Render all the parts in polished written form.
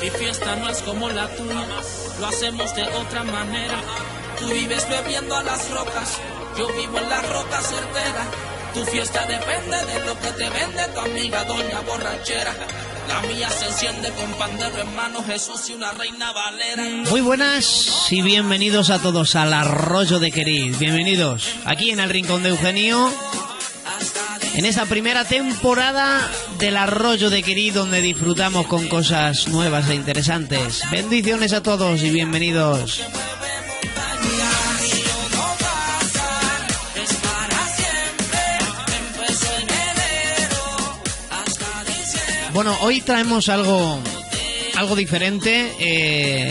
Mi fiesta no es como la tuya, lo hacemos de otra manera. Tú vives bebiendo a las rocas, yo vivo en la roca certera. Tu fiesta depende de lo que te vende tu amiga doña borrachera. La mía se enciende con pandero en mano, Jesús y una reina valera. Muy buenas y bienvenidos a todos al Arroyo de Queriz. Bienvenidos aquí en el Rincón de Eugenio, en esta primera temporada del Arroyo de Queriz, donde disfrutamos con cosas nuevas e interesantes. Bendiciones a todos y bienvenidos. Bueno, hoy traemos algo diferente.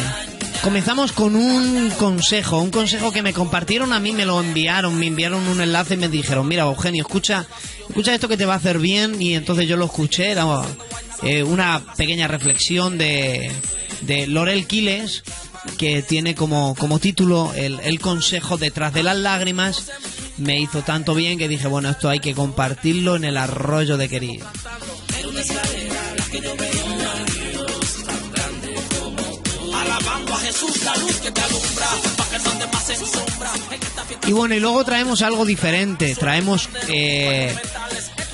Comenzamos con un consejo que me compartieron a mí, me enviaron un enlace y me dijeron: mira, Eugenio, escucha esto que te va a hacer bien. Y entonces yo lo escuché. Era una pequeña reflexión de Laurel Quiles, que tiene como título el consejo detrás de las lágrimas. Me hizo tanto bien que dije, bueno, esto hay que compartirlo en el Arroyo de Queriz. Y bueno, y luego traemos algo diferente. Traemos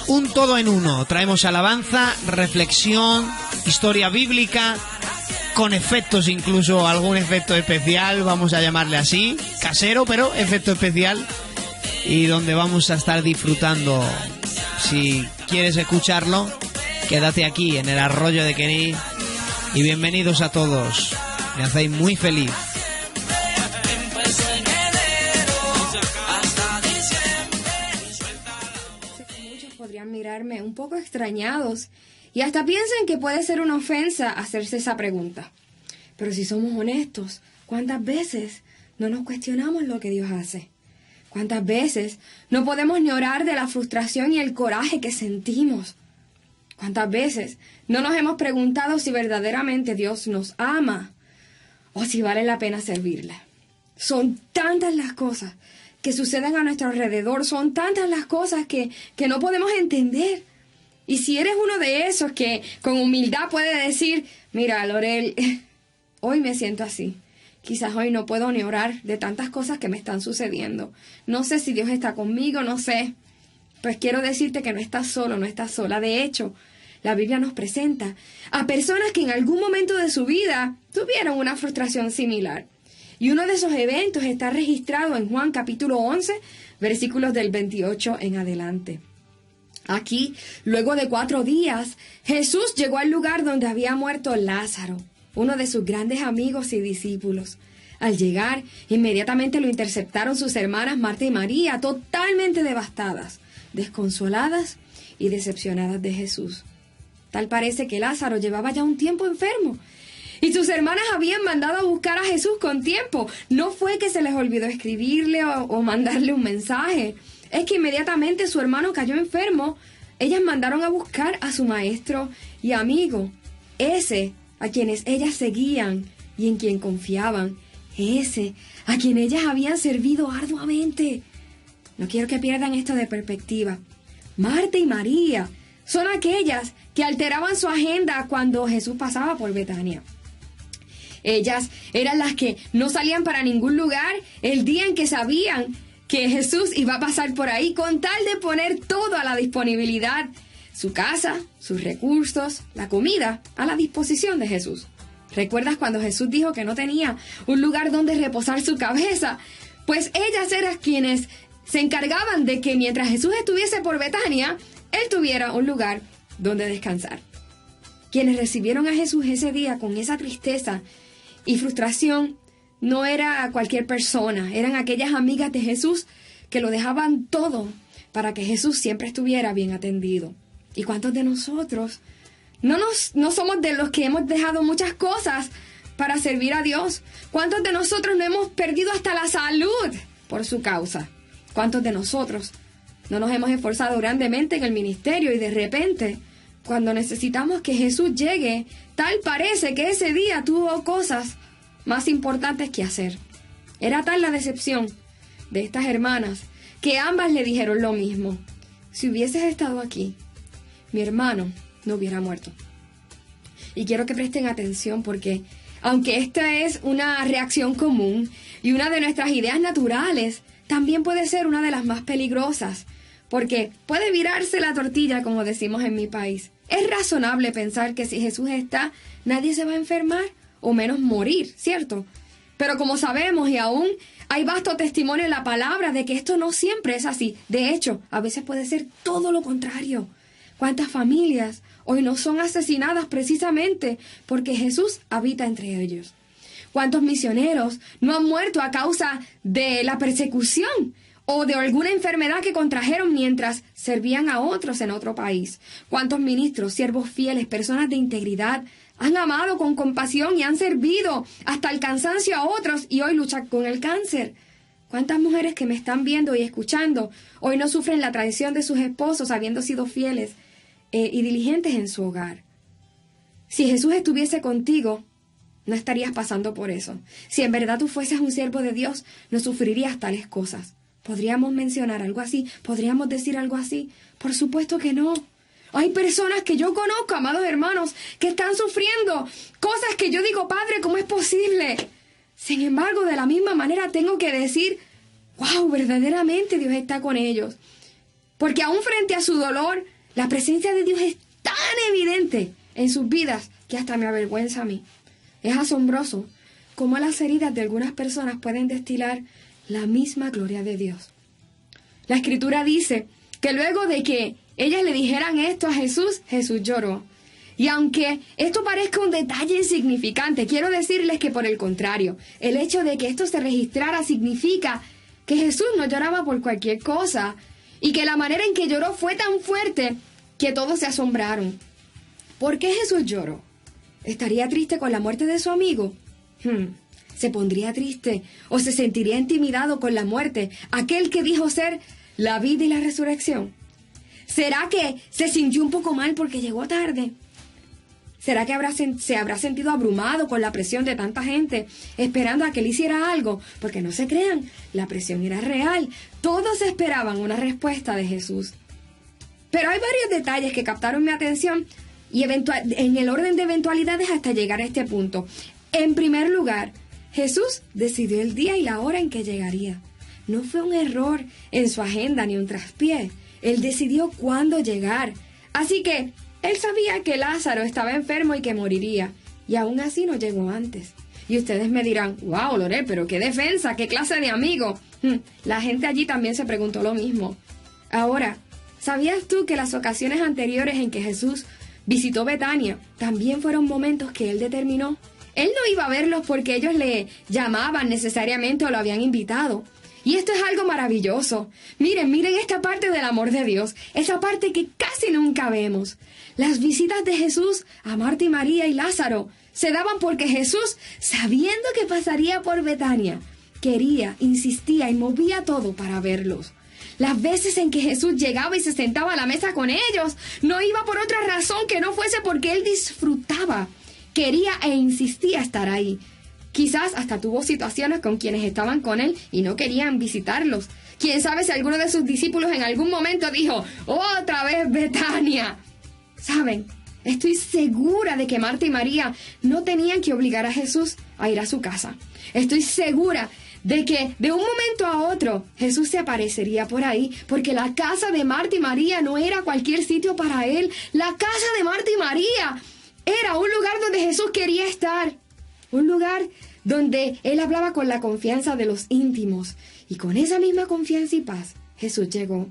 un todo en uno. Traemos alabanza, reflexión, historia bíblica, con efectos, incluso algún efecto especial, vamos a llamarle así, casero, pero efecto especial, y donde vamos a estar disfrutando. Si quieres escucharlo, quédate aquí en el Arroyo de Queriz. Y bienvenidos a todos. Me hacéis muy feliz. Muchos podrían mirarme un poco extrañados y hasta piensen que puede ser una ofensa hacerse esa pregunta. Pero si somos honestos, ¿cuántas veces no nos cuestionamos lo que Dios hace? ¿Cuántas veces no podemos ni orar de la frustración y el coraje que sentimos? ¿Cuántas veces no nos hemos preguntado si verdaderamente Dios nos ama o si vale la pena servirle? Son tantas las cosas que suceden a nuestro alrededor, son tantas las cosas que no podemos entender. Y si eres uno de esos que con humildad puede decir: mira, Laurel, hoy me siento así. Quizás hoy no puedo ni orar de tantas cosas que me están sucediendo. No sé si Dios está conmigo, no sé. Pues quiero decirte que no estás solo, no estás sola. De hecho, la Biblia nos presenta a personas que en algún momento de su vida tuvieron una frustración similar. Y uno de esos eventos está registrado en Juan capítulo 11, versículos del 28 en adelante. Aquí, luego de 4 días, Jesús llegó al lugar donde había muerto Lázaro, uno de sus grandes amigos y discípulos. Al llegar, inmediatamente lo interceptaron sus hermanas Marta y María, totalmente devastadas, desconsoladas y decepcionadas de Jesús. Tal parece que Lázaro llevaba ya un tiempo enfermo y sus hermanas habían mandado a buscar a Jesús con tiempo. No fue que se les olvidó escribirle o mandarle un mensaje. Es que inmediatamente su hermano cayó enfermo, ellas mandaron a buscar a su maestro y amigo, ese a quienes ellas seguían y en quien confiaban, ese a quien ellas habían servido arduamente. No quiero que pierdan esto de perspectiva. Marta y María son aquellas que alteraban su agenda cuando Jesús pasaba por Betania. Ellas eran las que no salían para ningún lugar el día en que sabían que Jesús iba a pasar por ahí, con tal de poner todo a la disponibilidad, su casa, sus recursos, la comida, a la disposición de Jesús. ¿Recuerdas cuando Jesús dijo que no tenía un lugar donde reposar su cabeza? Pues ellas eran quienes se encargaban de que mientras Jesús estuviese por Betania, él tuviera un lugar donde descansar. Quienes recibieron a Jesús ese día con esa tristeza y frustración no era cualquier persona, eran aquellas amigas de Jesús que lo dejaban todo para que Jesús siempre estuviera bien atendido. ¿Y cuántos de nosotros no somos de los que hemos dejado muchas cosas para servir a Dios? ¿Cuántos de nosotros no hemos perdido hasta la salud por su causa? ¿Cuántos de nosotros no nos hemos esforzado grandemente en el ministerio y de repente, cuando necesitamos que Jesús llegue, tal parece que ese día tuvo cosas más importantes que hacer? Era tal la decepción de estas hermanas que ambas le dijeron lo mismo: si hubieses estado aquí, mi hermano no hubiera muerto. Y quiero que presten atención porque, aunque esta es una reacción común y una de nuestras ideas naturales, también puede ser una de las más peligrosas, porque puede virarse la tortilla, como decimos en mi país. Es razonable pensar que si Jesús está, nadie se va a enfermar o menos morir, ¿cierto? Pero como sabemos y aún hay vasto testimonio en la palabra de que esto no siempre es así. De hecho, a veces puede ser todo lo contrario. ¿Cuántas familias hoy no son asesinadas precisamente porque Jesús habita entre ellos? ¿Cuántos misioneros no han muerto a causa de la persecución o de alguna enfermedad que contrajeron mientras servían a otros en otro país? ¿Cuántos ministros, siervos fieles, personas de integridad han amado con compasión y han servido hasta el cansancio a otros y hoy luchan con el cáncer? ¿Cuántas mujeres que me están viendo y escuchando hoy no sufren la traición de sus esposos habiendo sido fieles y diligentes en su hogar? Si Jesús estuviese contigo, no estarías pasando por eso. Si en verdad tú fueses un siervo de Dios, no sufrirías tales cosas. ¿Podríamos mencionar algo así? ¿Podríamos decir algo así? Por supuesto que no. Hay personas que yo conozco, amados hermanos, que están sufriendo cosas que yo digo, Padre, ¿cómo es posible? Sin embargo, de la misma manera tengo que decir, wow, verdaderamente Dios está con ellos. Porque aún frente a su dolor, la presencia de Dios es tan evidente en sus vidas que hasta me avergüenza a mí. Es asombroso cómo las heridas de algunas personas pueden destilar la misma gloria de Dios. La Escritura dice que luego de que ellas le dijeran esto a Jesús, Jesús lloró. Y aunque esto parezca un detalle insignificante, quiero decirles que por el contrario, el hecho de que esto se registrara significa que Jesús no lloraba por cualquier cosa y que la manera en que lloró fue tan fuerte que todos se asombraron. ¿Por qué Jesús lloró? ¿Estaría triste con la muerte de su amigo? ¿Se pondría triste o se sentiría intimidado con la muerte, aquel que dijo ser la vida y la resurrección? ¿Será que se sintió un poco mal porque llegó tarde? ¿Será que se habrá sentido abrumado con la presión de tanta gente esperando a que él hiciera algo? Porque no se crean, la presión era real. Todos esperaban una respuesta de Jesús. Pero hay varios detalles que captaron mi atención y en el orden de eventualidades hasta llegar a este punto. En primer lugar, Jesús decidió el día y la hora en que llegaría. No fue un error en su agenda ni un traspié. Él decidió cuándo llegar. Así que él sabía que Lázaro estaba enfermo y que moriría. Y aún así no llegó antes. Y ustedes me dirán, wow, Lore, pero qué defensa, qué clase de amigo. La gente allí también se preguntó lo mismo. Ahora, ¿sabías tú que las ocasiones anteriores en que Jesús visitó Betania también fueron momentos que él determinó? Él no iba a verlos porque ellos le llamaban necesariamente o lo habían invitado. Y esto es algo maravilloso. Miren esta parte del amor de Dios, esa parte que casi nunca vemos. Las visitas de Jesús a Marta y María y Lázaro se daban porque Jesús, sabiendo que pasaría por Betania, quería, insistía y movía todo para verlos. Las veces en que Jesús llegaba y se sentaba a la mesa con ellos, no iba por otra razón que no fuese porque él disfrutaba, quería e insistía estar ahí. Quizás hasta tuvo situaciones con quienes estaban con él y no querían visitarlos. Quién sabe si alguno de sus discípulos en algún momento dijo, ¡otra vez Betania! ¿Saben? Estoy segura de que Marta y María no tenían que obligar a Jesús a ir a su casa. Estoy segura de que de un momento a otro Jesús se aparecería por ahí, porque la casa de Marta y María no era cualquier sitio para él. La casa de Marta y María era un lugar donde Jesús quería estar. Un lugar donde él hablaba con la confianza de los íntimos. Y con esa misma confianza y paz, Jesús llegó.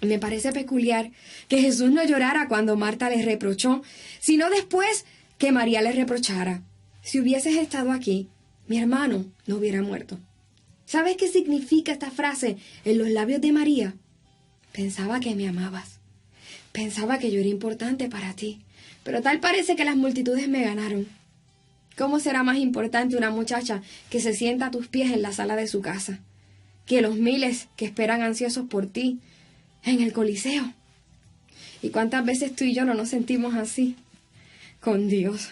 Me parece peculiar que Jesús no llorara cuando Marta le reprochó, sino después que María le reprochara. Si hubieses estado aquí, mi hermano no hubiera muerto. ¿Sabes qué significa esta frase en los labios de María? Pensaba que me amabas. Pensaba que yo era importante para ti. Pero tal parece que las multitudes me ganaron. ¿Cómo será más importante una muchacha que se sienta a tus pies en la sala de su casa que los miles que esperan ansiosos por ti en el Coliseo? ¿Y cuántas veces tú y yo no nos sentimos así con Dios?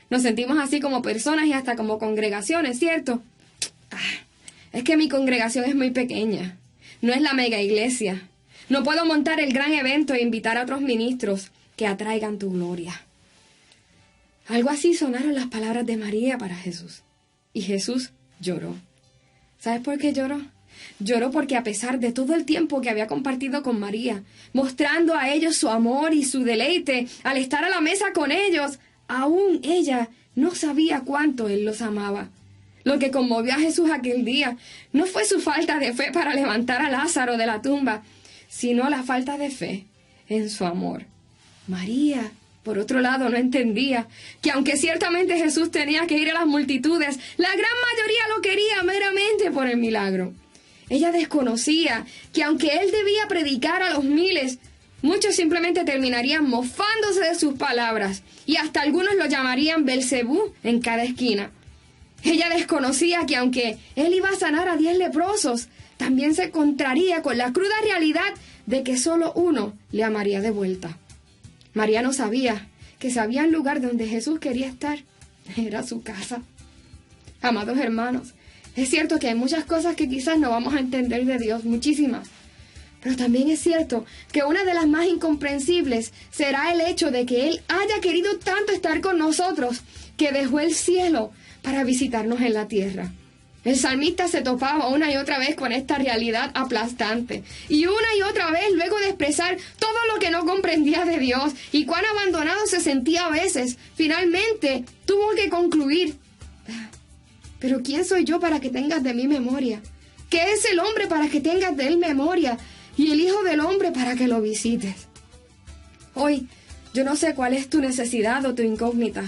Nos sentimos así como personas y hasta como congregaciones, ¿cierto? Es que mi congregación es muy pequeña. No es la mega iglesia. No puedo montar el gran evento e invitar a otros ministros que atraigan tu gloria. Algo así sonaron las palabras de María para Jesús. Y Jesús lloró. ¿Sabes por qué lloró? Lloró porque a pesar de todo el tiempo que había compartido con María, mostrando a ellos su amor y su deleite al estar a la mesa con ellos, aún ella no sabía cuánto él los amaba. Lo que conmovió a Jesús aquel día no fue su falta de fe para levantar a Lázaro de la tumba, sino la falta de fe en su amor. María, por otro lado, no entendía que aunque ciertamente Jesús tenía que ir a las multitudes, la gran mayoría lo quería meramente por el milagro. Ella desconocía que aunque él debía predicar a los miles, muchos simplemente terminarían mofándose de sus palabras y hasta algunos lo llamarían Belcebú en cada esquina. Ella desconocía que aunque él iba a sanar a 10 leprosos, también se encontraría con la cruda realidad de que solo uno le amaría de vuelta. María no sabía que sabía el lugar donde Jesús quería estar. Era su casa. Amados hermanos, es cierto que hay muchas cosas que quizás no vamos a entender de Dios, muchísimas. Pero también es cierto que una de las más incomprensibles será el hecho de que Él haya querido tanto estar con nosotros que dejó el cielo para visitarnos en la tierra. El salmista se topaba una y otra vez con esta realidad aplastante. Y una y otra vez, luego de expresar todo lo que no comprendía de Dios y cuán abandonado se sentía a veces, finalmente tuvo que concluir: pero ¿quién soy yo para que tengas de mí memoria? ¿Qué es el hombre para que tengas de él memoria? Y el Hijo del Hombre para que lo visites. Hoy, yo no sé cuál es tu necesidad o tu incógnita.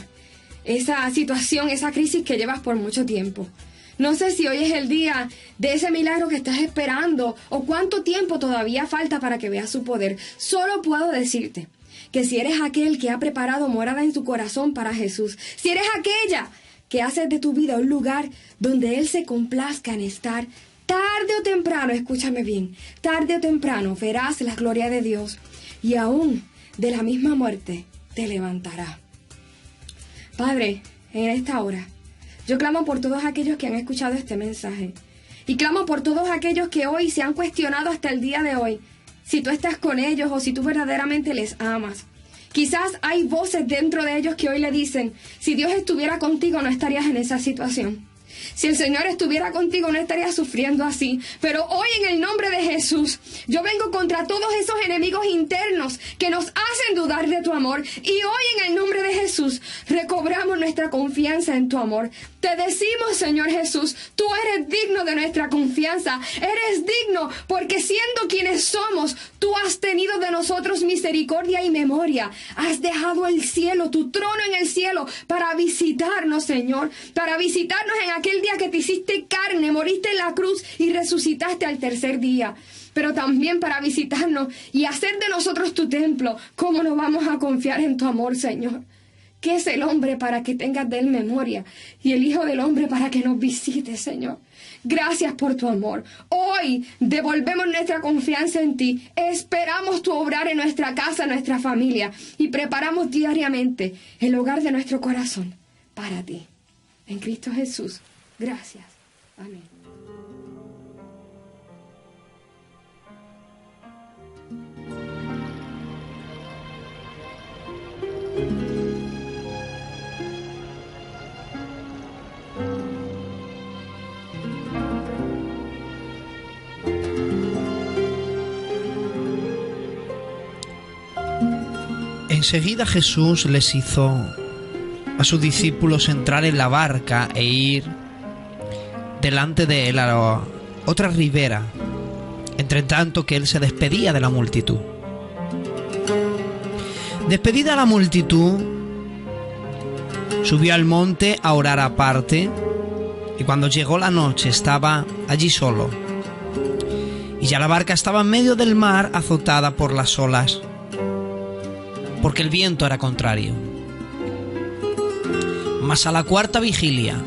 Esa situación, esa crisis que llevas por mucho tiempo. No sé si hoy es el día de ese milagro que estás esperando o cuánto tiempo todavía falta para que veas su poder. Solo puedo decirte que si eres aquel que ha preparado morada en tu corazón para Jesús, si eres aquella que haces de tu vida un lugar donde Él se complazca en estar, tarde o temprano, escúchame bien, tarde o temprano verás la gloria de Dios y aún de la misma muerte te levantará. Padre, en esta hora, yo clamo por todos aquellos que han escuchado este mensaje y clamo por todos aquellos que hoy se han cuestionado hasta el día de hoy si tú estás con ellos o si tú verdaderamente les amas. Quizás hay voces dentro de ellos que hoy le dicen: si Dios estuviera contigo no estarías en esa situación. Si el Señor estuviera contigo no estarías sufriendo así. Pero hoy en el nombre de Jesús, yo vengo contra todos esos enemigos internos que nos hacen dudar de tu amor. Y hoy en el nombre de Jesús recobramos nuestra confianza en tu amor. Te decimos, Señor Jesús, tú eres digno de nuestra confianza. Eres digno porque siendo quienes somos, tú has tenido de nosotros misericordia y memoria. Has dejado el cielo, tu trono en el cielo, para visitarnos, Señor. Para visitarnos en aquel día que te hiciste carne, moriste en la cruz y resucitaste al tercer día. Pero también para visitarnos y hacer de nosotros tu templo. ¿Cómo no vamos a confiar en tu amor, Señor? ¿Qué es el hombre para que tengas de él memoria? Y el Hijo del Hombre para que nos visite, Señor. Gracias por tu amor. Hoy devolvemos nuestra confianza en ti. Esperamos tu obrar en nuestra casa, en nuestra familia. Y preparamos diariamente el hogar de nuestro corazón para ti. En Cristo Jesús. Gracias. Amén. Enseguida Jesús les hizo a sus discípulos entrar en la barca e ir delante de él a la otra ribera, entre tanto que él se despedía de la multitud. Despedida la multitud, subió al monte a orar aparte, y cuando llegó la noche estaba allí solo. Y ya la barca estaba en medio del mar, azotada por las olas, porque el viento era contrario. Mas a la cuarta vigilia,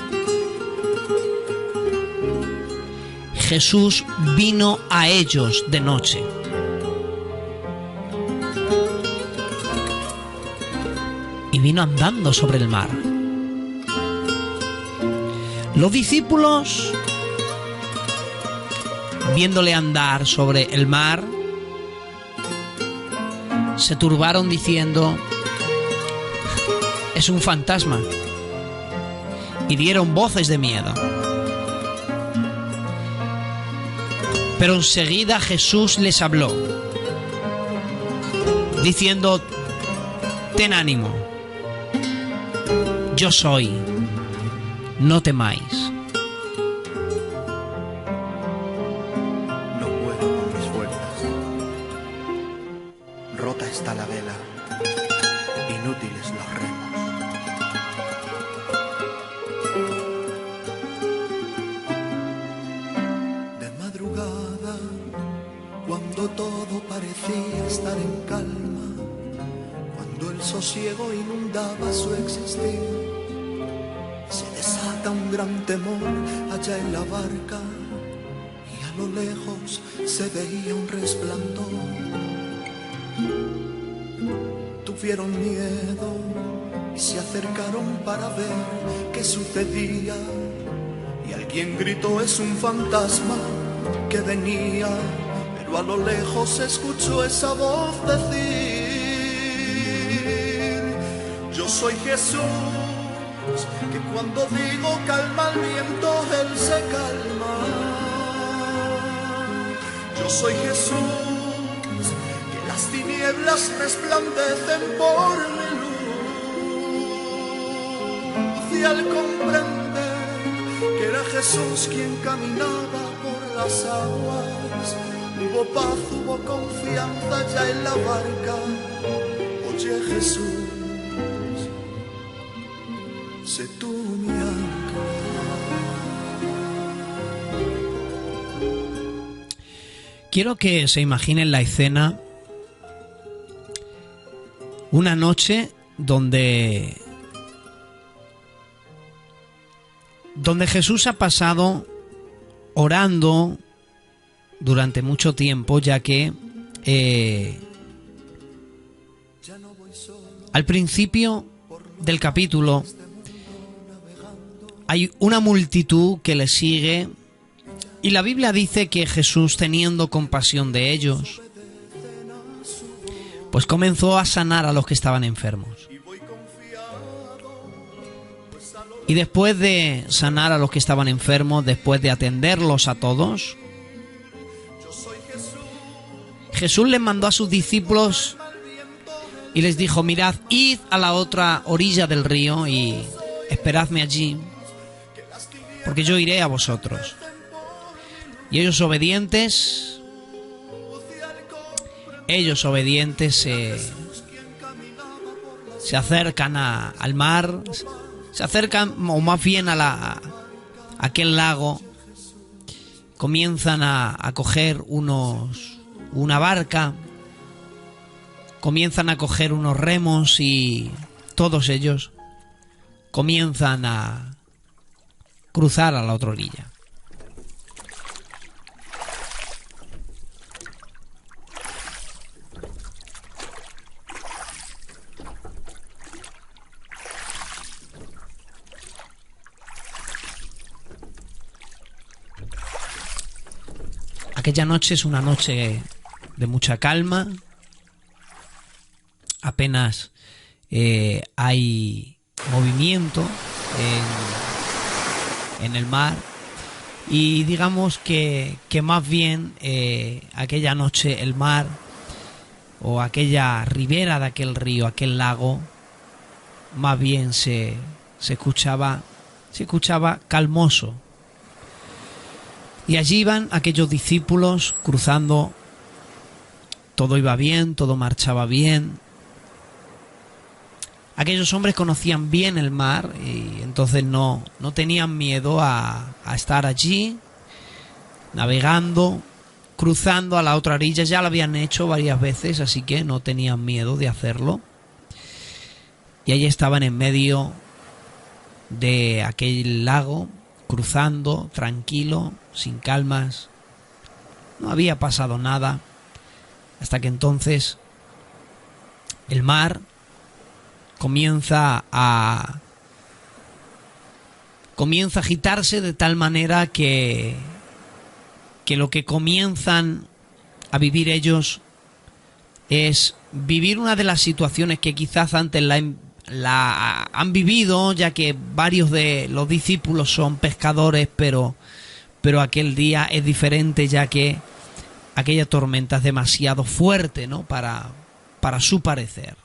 Jesús vino a ellos de noche. Y vino andando sobre el mar. Los discípulos, viéndole andar sobre el mar, se turbaron diciendo: es un fantasma. Y dieron voces de miedo. Pero enseguida Jesús les habló, diciendo: ten ánimo, yo soy, no temáis. No puedo con mis fuerzas. Rota está la vela, inútiles los remos. De madrugada, cuando todo parecía estar en calma, cuando el sosiego inundaba su existir, se desata un gran temor allá en la barca, y a lo lejos se veía un resplandor. Tuvieron miedo y se acercaron para ver qué sucedía, y alguien gritó: es un fantasma que venía. Pero a lo lejos se escuchó esa voz decir: yo soy Jesús, que cuando digo calma el viento, él se calma. Yo soy Jesús, que las tinieblas resplandecen por mi luz. Y al comprender que era Jesús quien caminaba por las aguas, hubo paz, hubo confianza ya en la barca. Oye Jesús, sé tú mi ancla. Quiero que se imaginen la escena. Una noche donde Jesús ha pasado orando durante mucho tiempo, ya que al principio del capítulo hay una multitud que le sigue, y la Biblia dice que Jesús, teniendo compasión de ellos, pues comenzó a sanar a los que estaban enfermos. Y después de sanar a los que estaban enfermos, después de atenderlos a todos, Jesús les mandó a sus discípulos y les dijo: mirad, id a la otra orilla del río y esperadme allí, porque yo iré a vosotros. Y ellos obedientes se acercan al mar, se acercan, o más bien a aquel lago, comienzan a coger una barca, comienzan a coger unos remos, y todos ellos comienzan a cruzar a la otra orilla. Aquella noche es una noche de mucha calma, apenas hay movimiento en el mar, y digamos que más bien aquella noche el mar, o aquella ribera de aquel río, aquel lago, más bien se escuchaba calmoso. Y allí iban aquellos discípulos cruzando. Todo iba bien, todo marchaba bien. Aquellos hombres conocían bien el mar y entonces no tenían miedo a estar allí, navegando, cruzando a la otra orilla. Ya lo habían hecho varias veces, así que no tenían miedo de hacerlo. Y allí estaban en medio de aquel lago, cruzando, tranquilo, sin calmas. No había pasado nada, hasta que entonces el mar comienza a agitarse de tal manera que lo que comienzan a vivir ellos es vivir una de las situaciones que quizás antes la han vivido, ya que varios de los discípulos son pescadores, pero aquel día es diferente, ya que aquella tormenta es demasiado fuerte, ¿no? Para su parecer.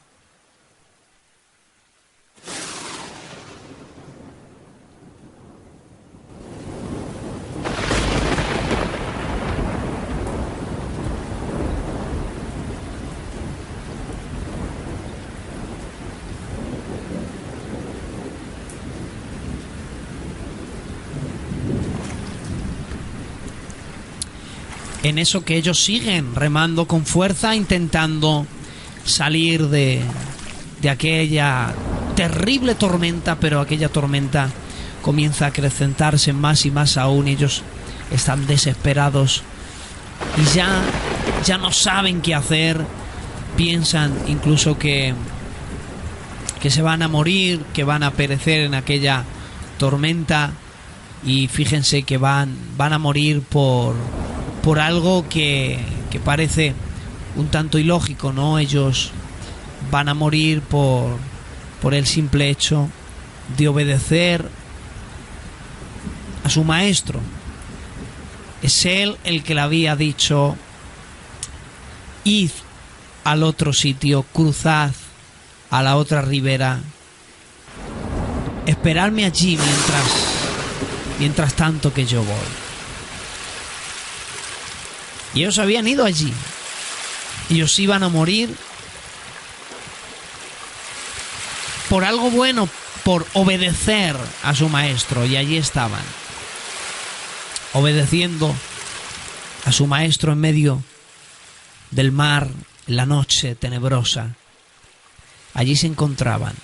En eso que ellos siguen remando con fuerza, intentando salir de aquella terrible tormenta, pero aquella tormenta comienza a acrecentarse más y más aún. Ellos están desesperados y ya no saben qué hacer. Piensan incluso que se van a morir, que van a perecer en aquella tormenta, y fíjense que van a morir por algo que parece un tanto ilógico, ¿no? Ellos van a morir por el simple hecho de obedecer a su maestro. Es él el que le había dicho: id al otro sitio, cruzad a la otra ribera, esperadme allí mientras tanto que yo voy. Y ellos habían ido allí. Ellos iban a morir por algo bueno, por obedecer a su maestro. Y allí estaban, obedeciendo a su maestro en medio del mar, en la noche tenebrosa. Allí se encontraban.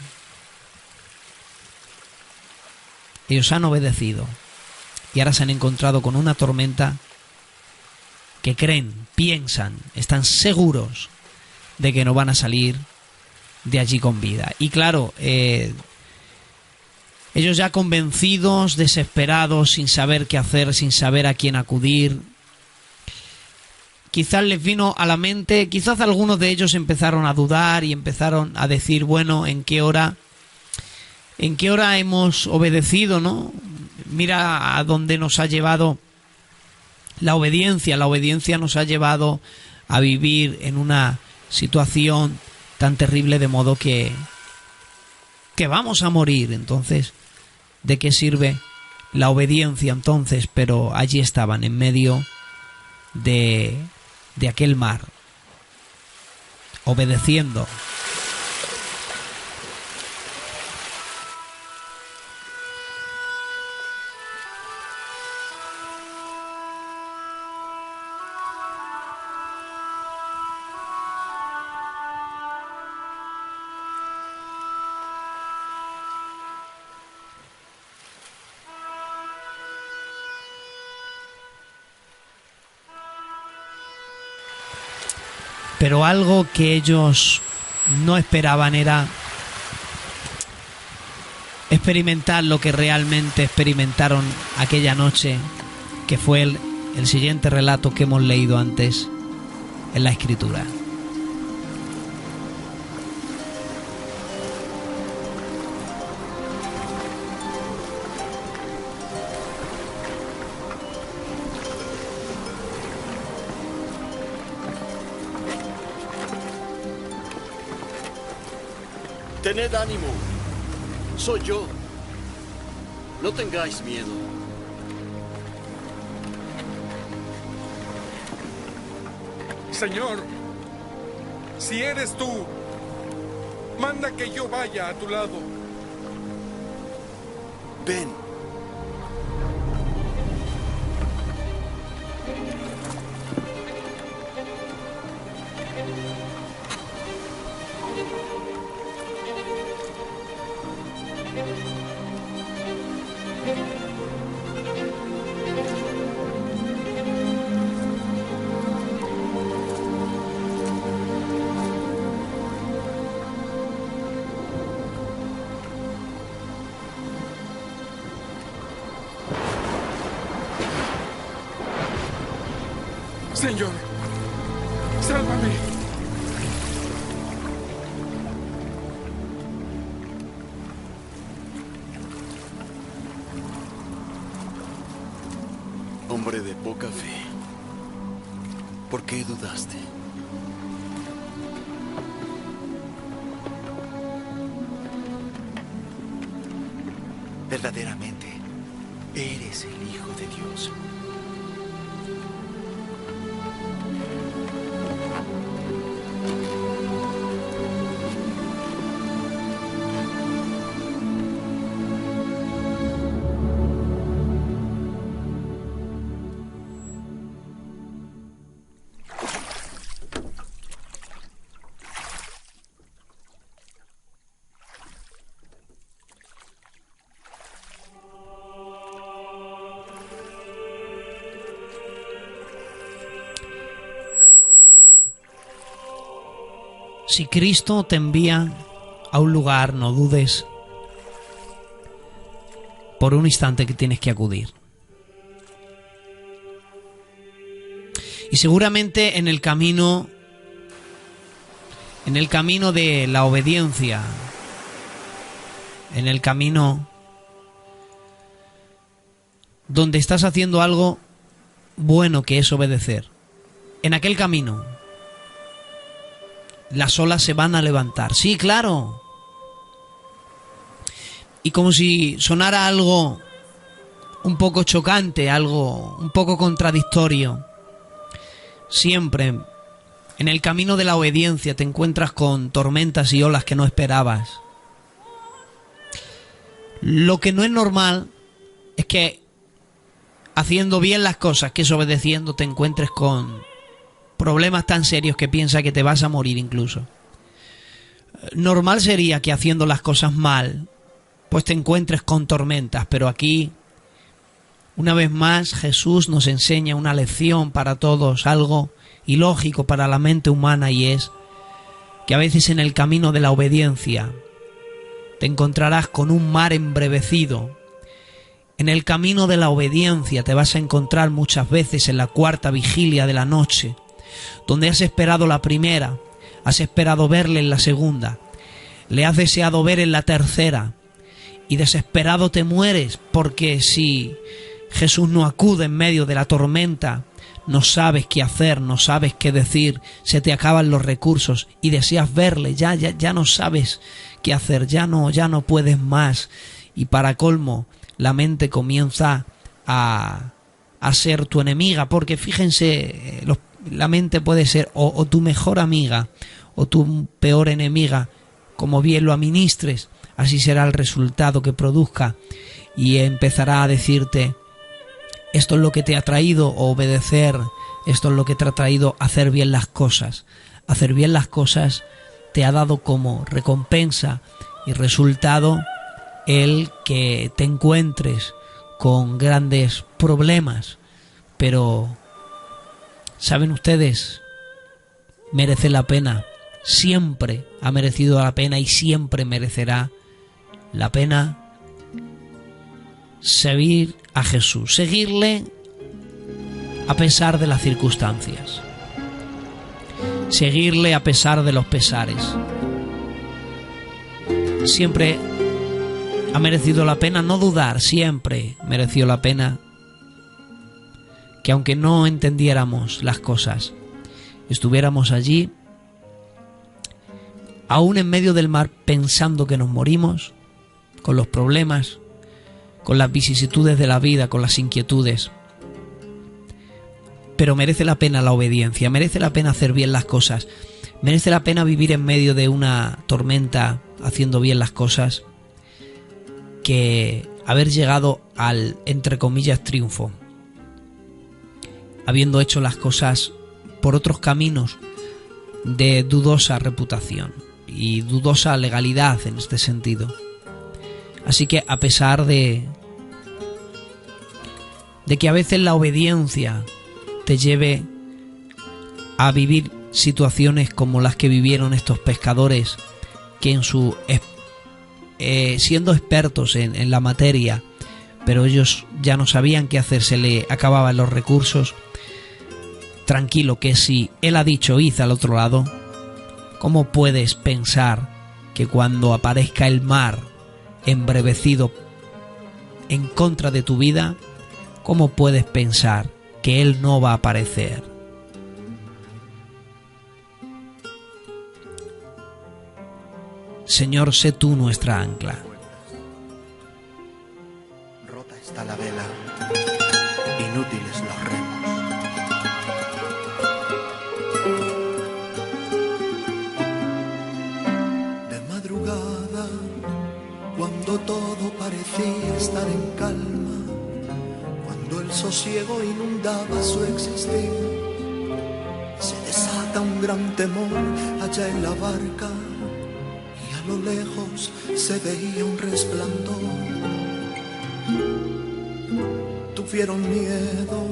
Ellos han obedecido y ahora se han encontrado con una tormenta que creen, piensan, están seguros de que no van a salir de allí con vida. Y claro, ellos ya convencidos, desesperados, sin saber qué hacer, sin saber a quién acudir, quizás les vino a la mente, quizás algunos de ellos empezaron a dudar y empezaron a decir: bueno, ¿en qué hora hemos obedecido, no? Mira a dónde nos ha llevado la obediencia. La obediencia nos ha llevado a vivir en una situación tan terrible, de modo que vamos a morir. Entonces, ¿de qué sirve la obediencia entonces? Pero allí estaban, en medio de aquel mar, obedeciendo. Pero algo que ellos no esperaban era experimentar lo que realmente experimentaron aquella noche, que fue el siguiente relato que hemos leído antes en la Escritura. Tened ánimo, soy yo. No tengáis miedo. Señor, si eres tú, manda que yo vaya a tu lado. Ven. Señor, sálvame. Hombre de poca fe. ¿Por qué dudaste? Verdaderamente, eres el Hijo de Dios. Si Cristo te envía a un lugar, no dudes por un instante que tienes que acudir. Y seguramente en el camino de la obediencia, en el camino donde estás haciendo algo bueno, que es obedecer, en aquel camino las olas se van a levantar. Sí, claro. Y como si sonara algo un poco chocante, algo un poco contradictorio, siempre en el camino de la obediencia te encuentras con tormentas y olas que no esperabas. Lo que no es normal es que haciendo bien las cosas, que es obedeciendo, te encuentres con problemas tan serios que piensas que te vas a morir incluso. Normal sería que haciendo las cosas mal, pues te encuentres con tormentas, pero aquí, una vez más, Jesús nos enseña una lección para todos, algo ilógico para la mente humana, y es que a veces en el camino de la obediencia te encontrarás con un mar embravecido. En el camino de la obediencia te vas a encontrar muchas veces en la cuarta vigilia de la noche, donde has esperado la primera, has esperado verle en la segunda, le has deseado ver en la tercera, y desesperado te mueres, porque si Jesús no acude en medio de la tormenta, no sabes qué hacer, no sabes qué decir, se te acaban los recursos y deseas verle, ya no sabes qué hacer, ya no puedes más, y para colmo la mente comienza a ser tu enemiga, porque fíjense, la mente puede ser o tu mejor amiga o tu peor enemiga, como bien lo administres, así será el resultado que produzca, y empezará a decirte: esto es lo que te ha traído obedecer, esto es lo que te ha traído hacer bien las cosas. Hacer bien las cosas te ha dado como recompensa y resultado el que te encuentres con grandes problemas, pero ¿saben ustedes? Merece la pena, siempre ha merecido la pena y siempre merecerá la pena seguir a Jesús, seguirle a pesar de las circunstancias, seguirle a pesar de los pesares. Siempre ha merecido la pena, no dudar, siempre mereció la pena que aunque no entendiéramos las cosas, estuviéramos allí, aún en medio del mar, pensando que nos morimos, con los problemas, con las vicisitudes de la vida, con las inquietudes. Pero merece la pena la obediencia, merece la pena hacer bien las cosas, merece la pena vivir en medio de una tormenta haciendo bien las cosas, que haber llegado al, entre comillas, triunfo, habiendo hecho las cosas por otros caminos de dudosa reputación y dudosa legalidad en este sentido. Así que a pesar de que a veces la obediencia te lleve a vivir situaciones como las que vivieron estos pescadores, que en su siendo expertos en la materia, pero ellos ya no sabían qué hacer, se le acababan los recursos. Tranquilo, que si Él ha dicho id al otro lado, ¿cómo puedes pensar que cuando aparezca el mar embravecido en contra de tu vida, cómo puedes pensar que Él no va a aparecer. Señor, sé tú nuestra ancla. Rota está la vela, inútiles los remos. De madrugada, cuando todo parecía estar en calma, cuando el sosiego inundaba su existir, se desata un gran temor allá en la barca, y a lo lejos se veía un resplandor. Tuvieron miedo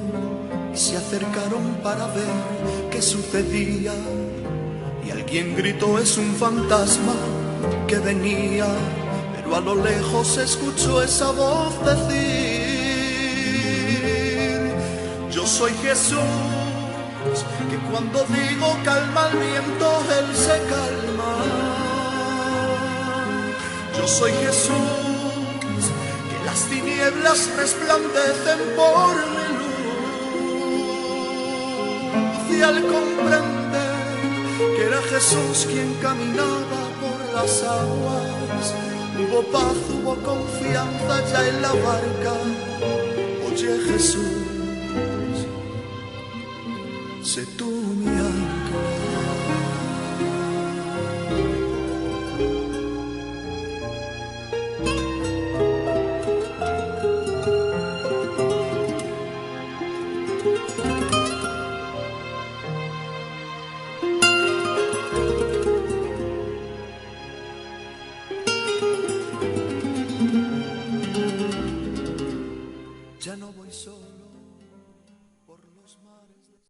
y se acercaron para ver qué sucedía, y alguien gritó: es un fantasma que venía. Pero a lo lejos se escuchó esa voz decir: yo soy Jesús, que cuando digo calma el viento, Él se calma. Yo soy Jesús, que las tinieblas resplandecen por mi luz. Y al comprender que era Jesús quien caminaba por las aguas, hubo paz, hubo confianza ya en la barca. Oye Jesús, sé tú mi ancla. Ya no voy solo.